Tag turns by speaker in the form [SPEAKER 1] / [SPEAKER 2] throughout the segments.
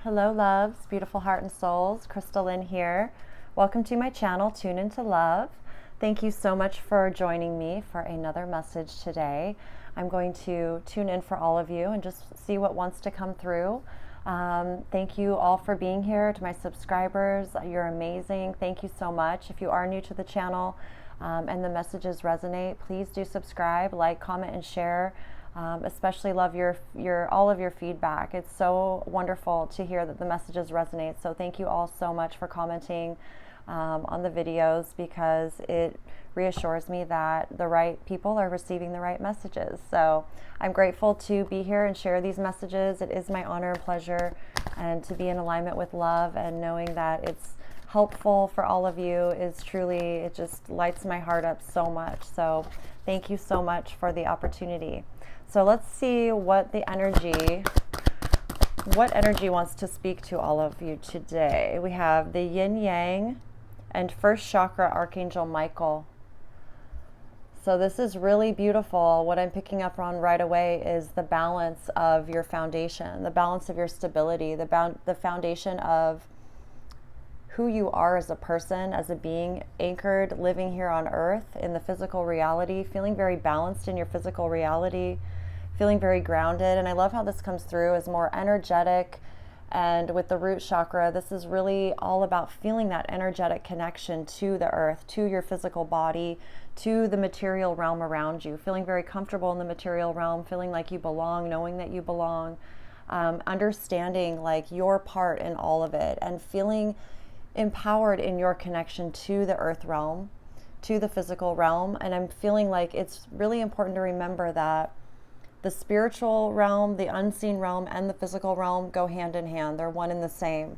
[SPEAKER 1] Hello loves, beautiful heart and souls, Crystalline here. Welcome to my channel, Tune Into Love. Thank you so much for joining me for another message today. I'm going to tune in for all of you and just see what wants to come through. Thank you all for being here. To my subscribers, you're amazing. Thank you so much. If you are new to the channel and the messages resonate, please do subscribe, like, comment, and share. Especially love your all of your feedback. It's so wonderful to hear that the messages resonate. So thank you all so much for commenting on the videos, because it reassures me that the right people are receiving the right messages. So I'm grateful to be here and share these messages. It is my honor and pleasure, and to be in alignment with love and knowing that it's helpful for all of you is truly, it just lights my heart up so much. So thank you so much for the opportunity. So let's see what energy wants to speak to all of you today. We have the yin yang and first chakra archangel Michael. So this is really beautiful. What I'm picking up on right away is the balance of your foundation, the balance of your stability, the foundation of who you are as a person, as a being anchored, living here on earth in the physical reality, feeling very balanced in your physical reality, feeling very grounded. And I love how this comes through as more energetic. And with the root chakra, this is really all about feeling that energetic connection to the earth, to your physical body, to the material realm around you, feeling very comfortable in the material realm, feeling like you belong, knowing that you belong, understanding like your part in all of it, and feeling empowered in your connection to the earth realm, to the physical realm. And I'm feeling like it's really important to remember that the spiritual realm, the unseen realm, and the physical realm go hand in hand. They're one and the same.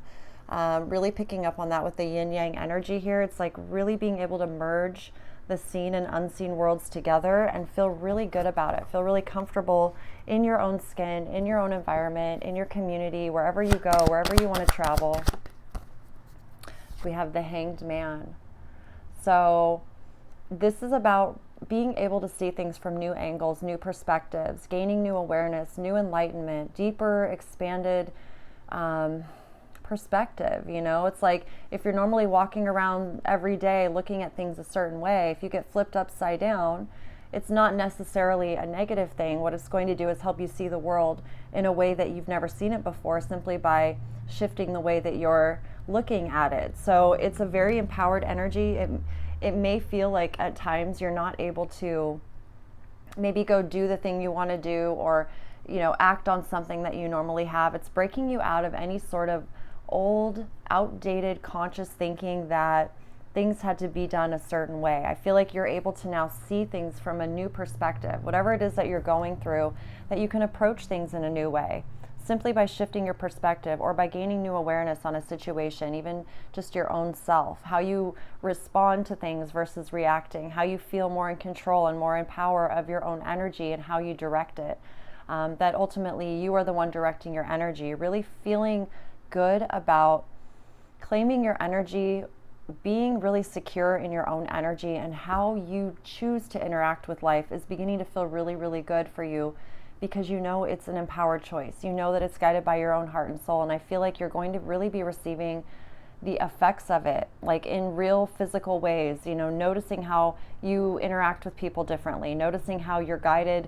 [SPEAKER 1] Really picking up on that with the yin yang energy here. It's like really being able to merge the seen and unseen worlds together and feel really good about it. Feel really comfortable in your own skin, in your own environment, in your community, wherever you go, wherever you want to travel. We have the Hanged Man. So this is about being able to see things from new angles, new perspectives, gaining new awareness, new enlightenment, deeper, expanded perspective. You know, it's like if you're normally walking around every day looking at things a certain way, if you get flipped upside down, it's not necessarily a negative thing. What it's going to do is help you see the world in a way that you've never seen it before, simply by shifting the way that you're looking at it. So it's a very empowered energy. It may feel like at times you're not able to maybe go do the thing you want to do, or, you know, act on something that you normally have. It's breaking you out of any sort of old, outdated conscious thinking that things had to be done a certain way. I feel like you're able to now see things from a new perspective. Whatever it is that you're going through, that you can approach things in a new way, simply by shifting your perspective, or by gaining new awareness on a situation, even just your own self, how you respond to things versus reacting, how you feel more in control and more in power of your own energy and how you direct it. That ultimately you are the one directing your energy, really feeling good about claiming your energy, being really secure in your own energy, and how you choose to interact with life is beginning to feel really, really good for you, because you know it's an empowered choice. You know that it's guided by your own heart and soul. And I feel like you're going to really be receiving the effects of it, like in real physical ways, you know, noticing how you interact with people differently, noticing how you're guided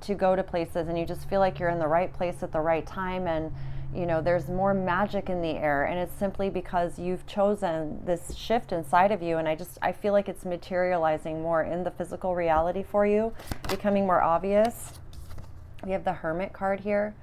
[SPEAKER 1] to go to places and you just feel like you're in the right place at the right time. And, you know, there's more magic in the air, and it's simply because you've chosen this shift inside of you. And I feel like it's materializing more in the physical reality for you, becoming more obvious. We have the Hermit card here.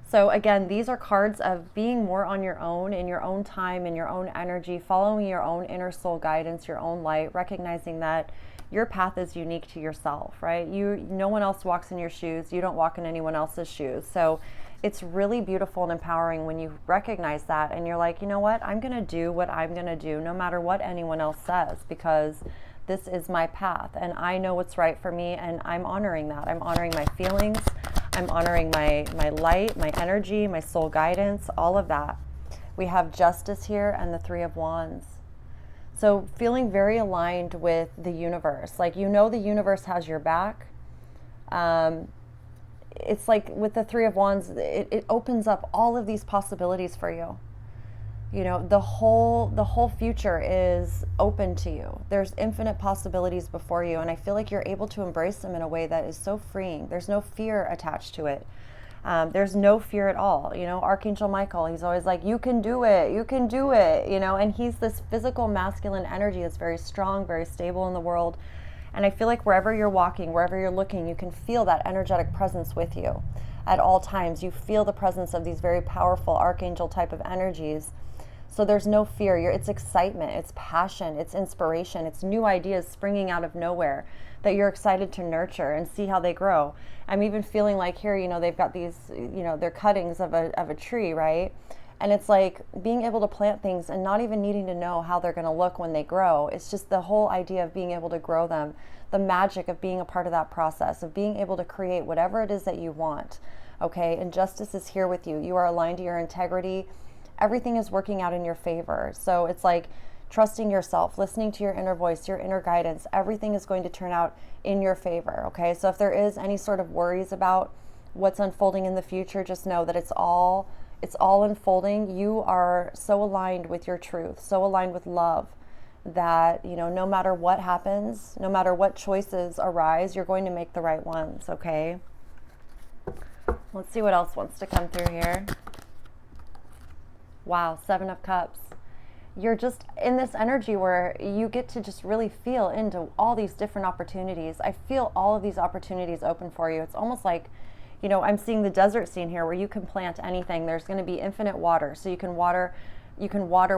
[SPEAKER 1] So again, these are cards of being more on your own, in your own time, in your own energy, following your own inner soul guidance, your own light, recognizing that your path is unique to yourself, right? No one else walks in your shoes. You don't walk in anyone else's shoes. So it's really beautiful and empowering when you recognize that and you're like, you know what? I'm going to do what I'm going to do no matter what anyone else says, because this is my path and I know what's right for me, and I'm honoring that. I'm honoring my feelings. I'm honoring my light, my energy, my soul guidance, all of that. We have Justice here and the Three of Wands. So feeling very aligned with the universe. Like, you know, the universe has your back. it's like with the Three of Wands, it opens up all of these possibilities for you. You know, the whole future is open to you. There's infinite possibilities before you, and I feel like you're able to embrace them in a way that is so freeing. There's no fear attached to it. There's no fear at all. You know, Archangel Michael, he's always like, you can do it, you can do it, you know, and he's this physical masculine energy that's very strong, very stable in the world. And I feel like wherever you're walking, wherever you're looking, you can feel that energetic presence with you at all times. You feel the presence of these very powerful archangel type of energies. So there's no fear. It's excitement, it's passion, it's inspiration, it's new ideas springing out of nowhere that you're excited to nurture and see how they grow. I'm even feeling like here, you know, they've got these, you know, they're cuttings of a tree, right? And it's like being able to plant things and not even needing to know how they're going to look when they grow. It's just the whole idea of being able to grow them, the magic of being a part of that process, of being able to create whatever it is that you want. Okay, and justice is here with you. You are aligned to your integrity. Everything is working out in your favor. So it's like trusting yourself, listening to your inner voice, your inner guidance. Everything is going to turn out in your favor. Okay, so if there is any sort of worries about what's unfolding in the future, just know that it's all unfolding. You are so aligned with your truth, so aligned with love, that, you know, no matter what happens, no matter what choices arise, you're going to make the right ones. Okay, let's see what else wants to come through here. Wow, Seven of Cups. You're just in this energy where you get to just really feel into all these different opportunities. I feel all of these opportunities open for you. It's almost like, you know, I'm seeing the desert scene here where you can plant anything. There's going to be infinite water. So you can water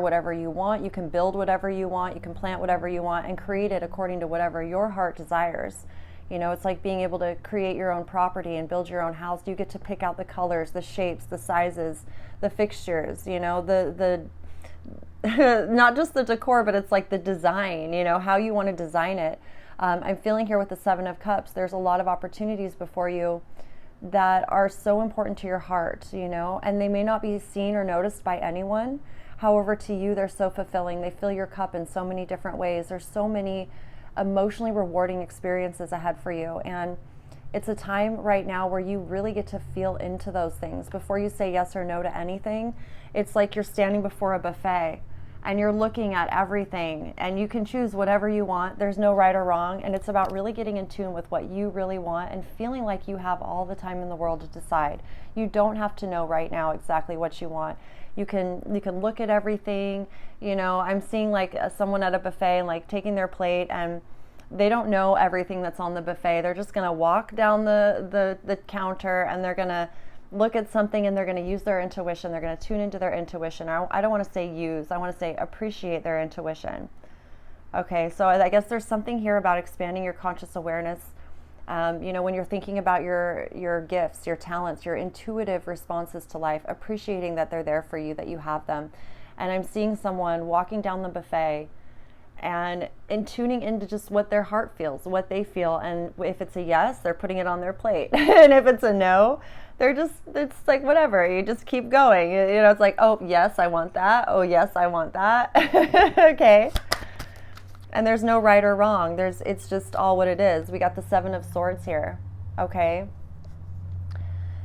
[SPEAKER 1] whatever you want. You can build whatever you want. You can plant whatever you want and create it according to whatever your heart desires. You know, it's like being able to create your own property and build your own house. You get to pick out the colors, the shapes, the sizes, the fixtures, you know, the not just the decor, but it's like the design, you know, how you want to design it. I'm feeling here with the Seven of Cups, there's a lot of opportunities before you that are so important to your heart, you know, and they may not be seen or noticed by anyone. However, to you, they're so fulfilling. They fill your cup in so many different ways. There's so many emotionally rewarding experiences ahead for you. And it's a time right now where you really get to feel into those things. Before you say yes or no to anything, it's like you're standing before a buffet and you're looking at everything and you can choose whatever you want. There's no right or wrong. And it's about really getting in tune with what you really want and feeling like you have all the time in the world to decide. You don't have to know right now exactly what you want. You can look at everything. You know, I'm seeing like someone at a buffet and like taking their plate, and they don't know everything that's on the buffet. They're just going to walk down the counter and they're going to look at something and they're going to use their intuition. They're going to tune into their intuition. I don't want to say use. I want to say appreciate their intuition. Okay, so I guess there's something here about expanding your conscious awareness. You know, when you're thinking about your gifts, your talents, your intuitive responses to life, appreciating that they're there for you, that you have them. And I'm seeing someone walking down the buffet and tuning into just what their heart feels, what they feel. And if it's a yes, they're putting it on their plate. And if it's a no, it's like whatever, you just keep going. You know, it's like, oh, yes, I want that. Oh, yes, I want that. Okay. And there's no right or wrong. It's just all what it is. We got the Seven of Swords here. Okay.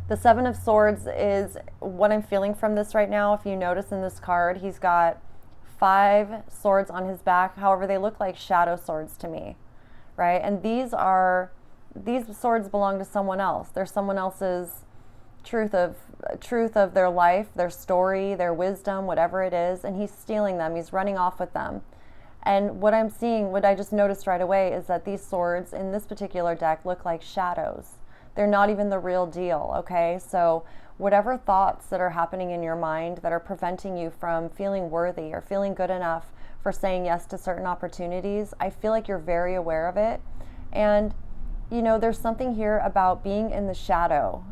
[SPEAKER 1] The Seven of Swords is what I'm feeling from this right now. If you notice in this card, he's got 5 swords on his back. However, they look like shadow swords to me, right? And these swords belong to someone else. They're someone else's truth of their life, their story, their wisdom, whatever it is. And he's stealing them. He's running off with them. And what I'm seeing, what I just noticed right away, is that these swords in this particular deck look like shadows. They're not even the real deal, okay? So whatever thoughts that are happening in your mind that are preventing you from feeling worthy or feeling good enough for saying yes to certain opportunities, I feel like you're very aware of it. And, you know, there's something here about being in the shadow,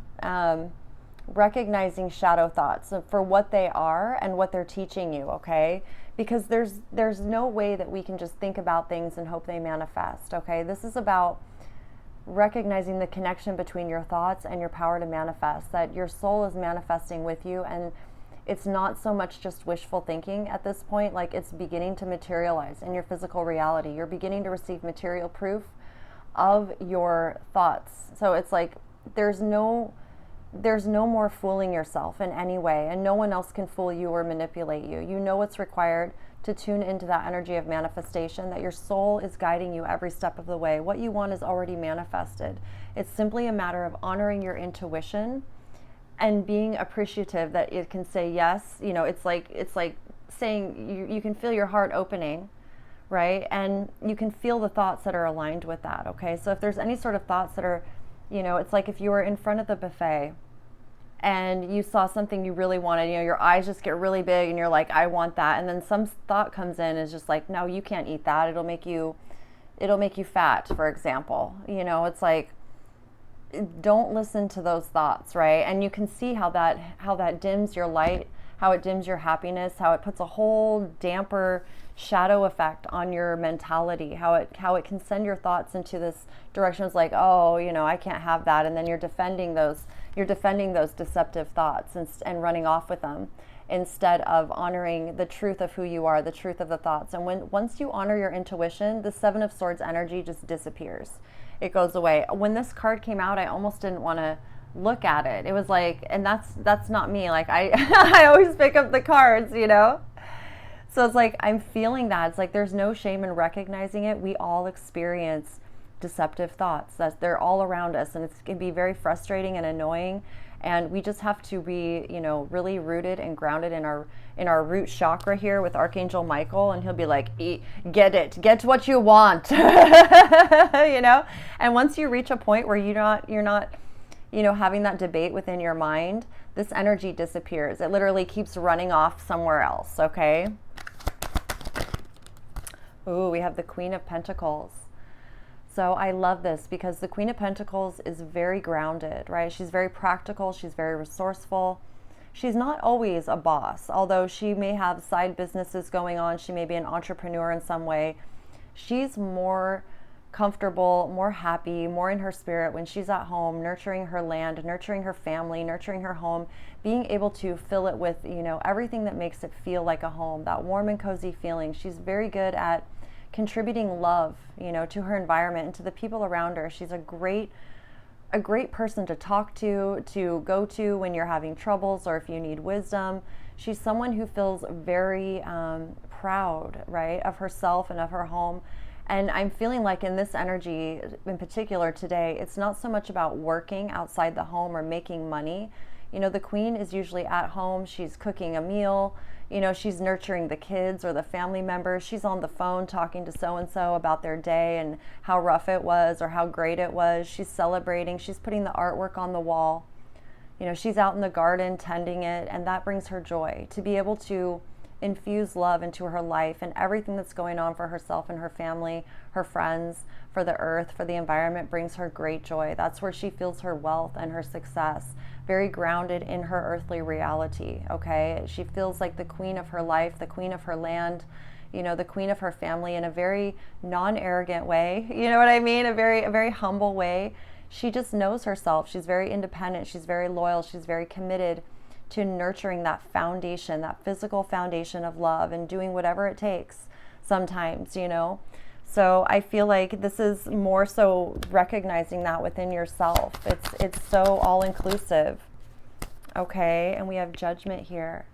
[SPEAKER 1] recognizing shadow thoughts for what they are and what they're teaching you, okay? Because there's no way that we can just think about things and hope they manifest, okay? This is about recognizing the connection between your thoughts and your power to manifest, that your soul is manifesting with you, and it's not so much just wishful thinking at this point. Like, it's beginning to materialize in your physical reality. You're beginning to receive material proof of your thoughts. So it's like there's no more fooling yourself in any way, and no one else can fool you or manipulate you. You know what's required to tune into that energy of manifestation, that your soul is guiding you every step of the way. What you want is already manifested. It's simply a matter of honoring your intuition and being appreciative that it can say yes. You know, it's like saying you can feel your heart opening, right? And you can feel the thoughts that are aligned with that, okay? So if there's any sort of thoughts that are, you know, it's like if you were in front of the buffet and you saw something you really wanted, you know, your eyes just get really big and you're like, I want that. And then some thought comes in and is just like, no, you can't eat that. It'll make you fat, for example. You know, it's like, don't listen to those thoughts, right? And you can see how that dims your light, how it dims your happiness, how it puts a whole damper shadow effect on your mentality, how it can send your thoughts into this direction. It's like, oh, you know, I can't have that. And then you're defending those deceptive thoughts and running off with them, instead of honoring the truth of who you are, the truth of the thoughts. And once you honor your intuition, the Seven of Swords energy just disappears. It goes away. When this card came out, I almost didn't want to look at it. It was like, and that's not me. Like I always pick up the cards, you know? So it's like, I'm feeling that. It's like, there's no shame in recognizing it. We all experience deceptive thoughts. They're all around us, and it can be very frustrating and annoying. And we just have to be, you know, really rooted and grounded in our root chakra here with Archangel Michael, and he'll be like, get what you want, you know. And once you reach a point where you're not, you know, having that debate within your mind, this energy disappears. It literally keeps running off somewhere else. Okay. Ooh, we have the Queen of Pentacles. So I love this because the Queen of Pentacles is very grounded, right? She's very practical. She's very resourceful. She's not always a boss, although she may have side businesses going on. She may be an entrepreneur in some way. She's more comfortable, more happy, more in her spirit when she's at home, nurturing her land, nurturing her family, nurturing her home, being able to fill it with, you know, everything that makes it feel like a home, that warm and cozy feeling. She's very good at contributing love, you know, to her environment and to the people around her. She's a great person to talk to go to when you're having troubles or if you need wisdom. She's someone who feels very proud, right, of herself and of her home. And I'm feeling like in this energy in particular today, it's not so much about working outside the home or making money. You know, the Queen is usually at home. She's cooking a meal. You know, she's nurturing the kids or the family members. She's on the phone talking to so-and-so about their day and how rough it was or how great it was. She's celebrating. She's putting the artwork on the wall. You know, she's out in the garden tending it, and that brings her joy. To be able to infuse love into her life and everything that's going on for herself and her family, her friends, for the earth, for the environment, brings her great joy. That's where she feels her wealth and her success. Very grounded in her earthly reality, okay? She feels like the queen of her life, the queen of her land, you know, the queen of her family in a very non-arrogant way. You know what I mean? A very humble way. She just knows herself. She's very independent. She's very loyal. She's very committed to nurturing that foundation, that physical foundation of love, and doing whatever it takes sometimes, you know? So I feel like this is more so recognizing that within yourself. It's so all-inclusive. Okay, and we have Judgment here.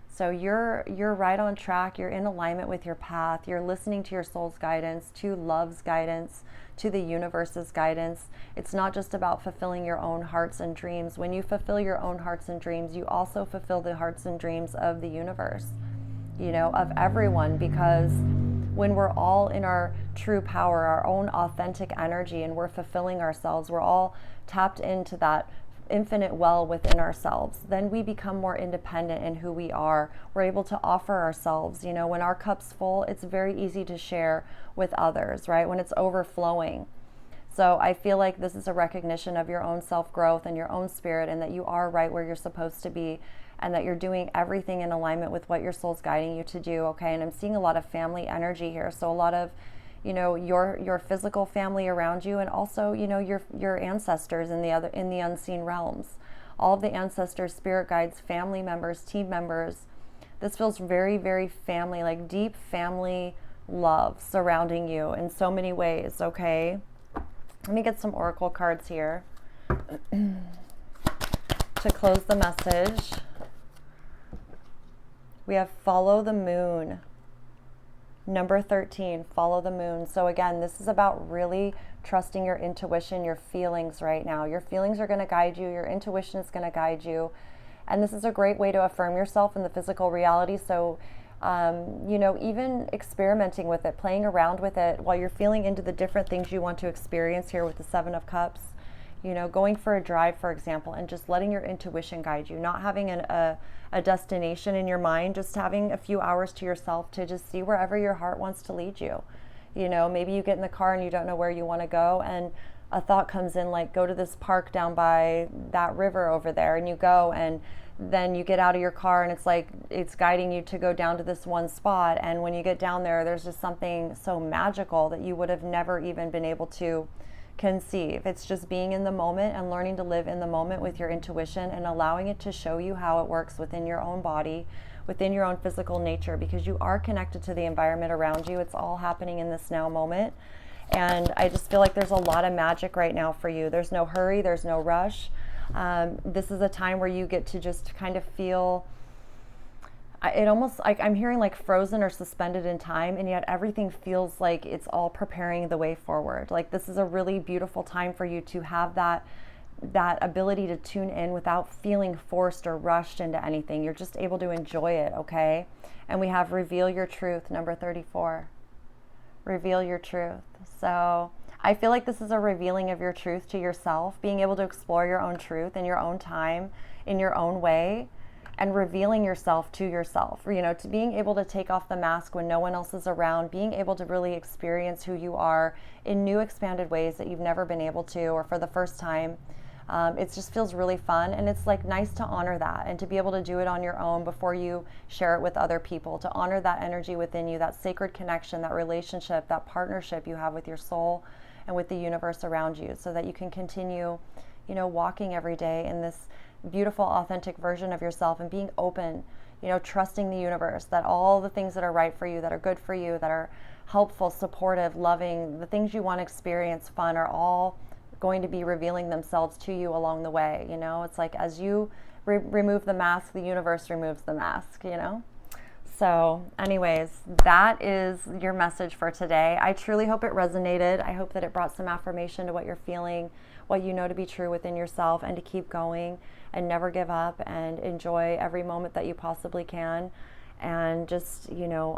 [SPEAKER 1] So you're right on track. You're in alignment with your path. You're listening to your soul's guidance, to love's guidance, to the universe's guidance. It's not just about fulfilling your own hearts and dreams. When you fulfill your own hearts and dreams, you also fulfill the hearts and dreams of the universe, you know, of everyone, because when we're all in our true power, our own authentic energy, and we're fulfilling ourselves, we're all tapped into that infinite well within ourselves, then we become more independent in who we are. We're able to offer ourselves, you know, when our cup's full, it's very easy to share with others, right? When it's overflowing. So I feel like this is a recognition of your own self-growth and your own spirit, and that you are right where you're supposed to be, and that you're doing everything in alignment with what your soul's guiding you to do, okay? And I'm seeing a lot of family energy here. So a lot of, you know, your physical family around you, and also, you know, your ancestors in the unseen realms. All of the ancestors, spirit guides, family members, team members. This feels very, very family, like deep family love surrounding you in so many ways, okay? Let me get some oracle cards here. To close the message, we have follow the moon. Number 13, follow the moon. So again, this is about really trusting your intuition, your feelings right now. Your feelings are going to guide you. Your intuition is going to guide you. And this is a great way to affirm yourself in the physical reality. So, you know, even experimenting with it, playing around with it while you're feeling into the different things you want to experience here with the Seven of Cups. You know, going for a drive, for example, and just letting your intuition guide you, not having a destination in your mind, just having a few hours to yourself to just see wherever your heart wants to lead you. You know, maybe you get in the car and you don't know where you want to go, and a thought comes in like, go to this park down by that river over there, and you go, and then you get out of your car and it's like it's guiding you to go down to this one spot, and when you get down there, there's just something so magical that you would have never even been able to conceive. It's just being in the moment and learning to live in the moment with your intuition and allowing it to show you how it works within your own body, within your own physical nature, because you are connected to the environment around you. It's all happening in this now moment. And I just feel like there's a lot of magic right now for you. There's no hurry, there's no rush. This is a time where you get to just kind of feel, it almost like I'm hearing like frozen or suspended in time, and yet everything feels like it's all preparing the way forward. Like this is a really beautiful time for you to have that ability to tune in without feeling forced or rushed into anything. You're just able to enjoy it, okay? And we have reveal your truth, number 34. Reveal your truth. So I feel like this is a revealing of your truth to yourself, being able to explore your own truth in your own time, in your own way, and revealing yourself to yourself, you know, to being able to take off the mask when no one else is around, being able to really experience who you are in new expanded ways that you've never been able to, or for the first time. It just feels really fun, and it's like nice to honor that and to be able to do it on your own before you share it with other people, to honor that energy within you, that sacred connection, that relationship, that partnership you have with your soul and with the universe around you, so that you can continue, you know, walking every day in this beautiful, authentic version of yourself and being open, you know, trusting the universe that all the things that are right for you, that are good for you, that are helpful, supportive, loving, the things you want to experience, fun, are all going to be revealing themselves to you along the way. You know, it's like as you remove the mask, the universe removes the mask, you know. So anyways, that is your message for today. I truly hope it resonated. I hope that it brought some affirmation to what you're feeling, what you know to be true within yourself, and to keep going and never give up and enjoy every moment that you possibly can. And just, you know,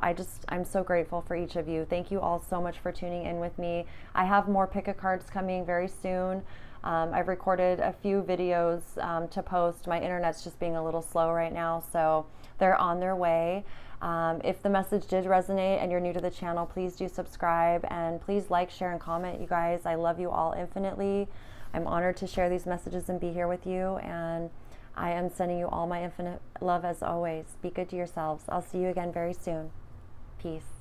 [SPEAKER 1] I'm so grateful for each of you. Thank you all so much for tuning in with me. I have more pick-a-cards coming very soon. I've recorded a few videos to post. My internet's just being a little slow right now, so they're on their way. If the message did resonate and you're new to the channel, please do subscribe, and please like, share, and comment, you guys. I love you all infinitely. I'm honored to share these messages and be here with you, and I am sending you all my infinite love as always. Be good to yourselves. I'll see you again very soon. Peace.